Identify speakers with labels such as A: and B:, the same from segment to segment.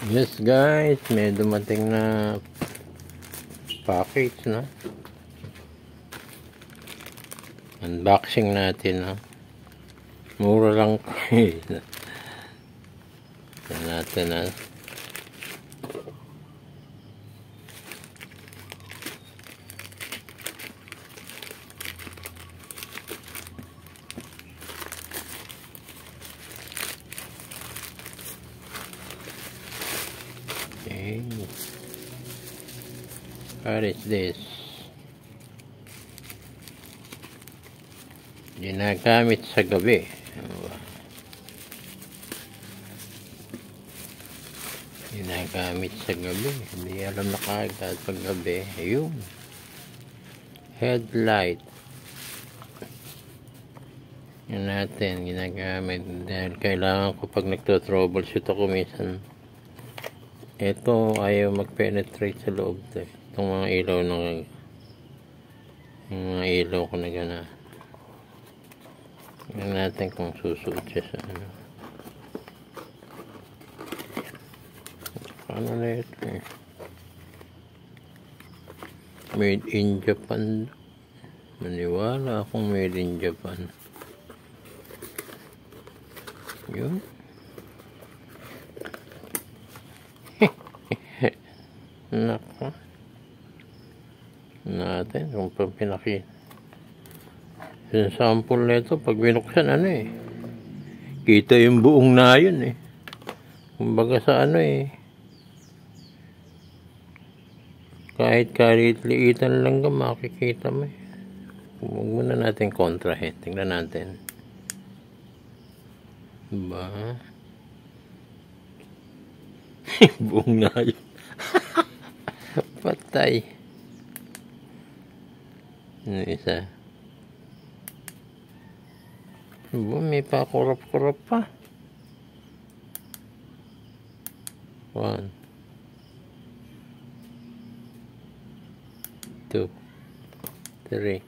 A: Yes guys, may dumating na package na. Unboxing natin na. Mura lang ko. Yan natin na. Okay. What is this? Ginagamit sa gabi. Ginagamit sa gabi. Hindi alam na kagad pag gabi. Ayun. Headlight. Yan natin. Ginagamit. Dahil kailangan ko pag nagto-troubleshoot ako minsan. Ito ayaw mag-penetrate sa loob. Itong mga ilaw ng yung mga ilaw ko na gana. Tingnan natin kung susuot siya sa ano. Ano na ito eh. Made in Japan. Maniwala akong made in Japan. Yun. Nako. Natin kung pinaki. Yung sample nito pag binuksan ano eh. Kita yung buong na yun eh. Kumbaga sa ano eh. Kahit kalit-liitan lang ka makikita mo eh. Huwag muna natin kontrahin. Tingnan natin. Diba? Buong na yun. Patay. Ano isa? May pakurap-kurap pa. 1 2 3.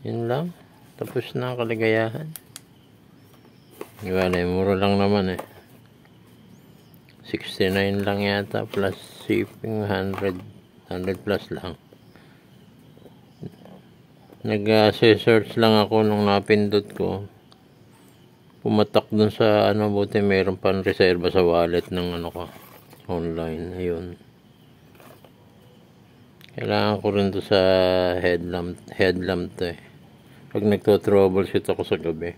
A: Yun lang. Tapos na ang kaligayahan. Iwala, mura lang naman eh. 69 lang yata plus shipping 100 plus lang. Nag-search lang ako nung napindot ko. Pumatak dun sa ano, buti mayroon pang reserva sa wallet ng ano ko online. Ayun. Kailangan ko rin to sa headlamp to eh. Pag nagto-troubleshoot ako sa gabi.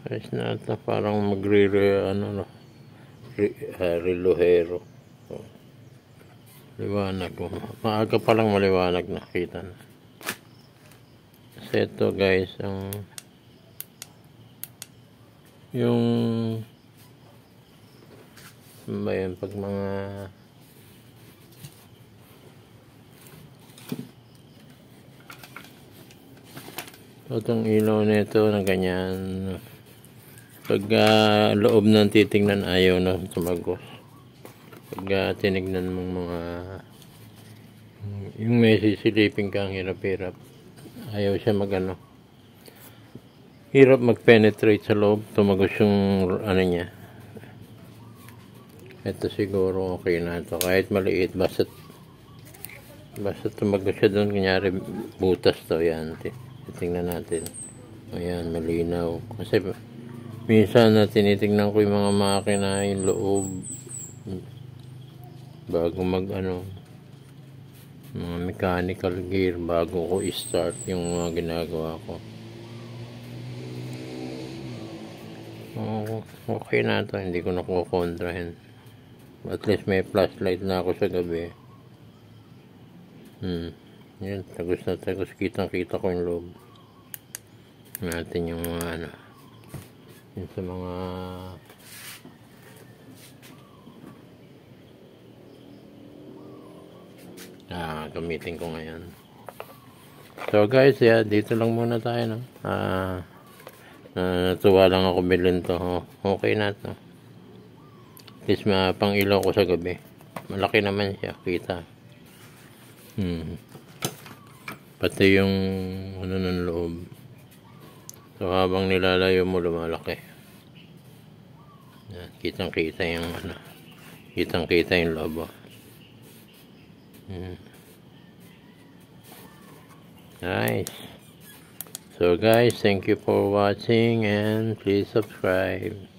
A: Ayos na ito, parang relohero. Liwanag ko. Maaga pa lang maliwanag, nakita na. Kasi ito guys, yung ba yun, pag mga itong ilaw nito na ganyan, pag loob ng titingnan ayaw na tumagos. Pag tinignan mong mga yung may sisilipin kang hirap-hirap, ayaw siya magano, hirap mag-penetrate sa loob, tumagos yung ano niya. Ito siguro okay na ito, kahit maliit, basta tumagos siya doon, kunyari butas to. Yan, tingnan natin. Ayan, malinaw. Kasi minsan na tinitingnan ko yung mga makina, yung loob, bago mag ano, mga mechanical gear, bago ko i-start yung mga ginagawa ko. Okay na ito, hindi ko nakukontrahin. At least may flashlight na ako sa gabi. Yan, tagos na tagos, kitang-kita ko yung loob natin, yung mga ano, yun sa mga gamitin ko ngayon. So guys, yeah, dito lang muna tayo, no? Natuwa lang ako bilhin to. Okay na to. At least pang ilaw ko sa gabi. Malaki naman siya, kita. Pati yung ano ng loob. So habang nilalayo mo, lumalaki. Yan, kitang-kita yung ano, kitang-kita yung lobo. Nice. So guys, thank you for watching and please subscribe.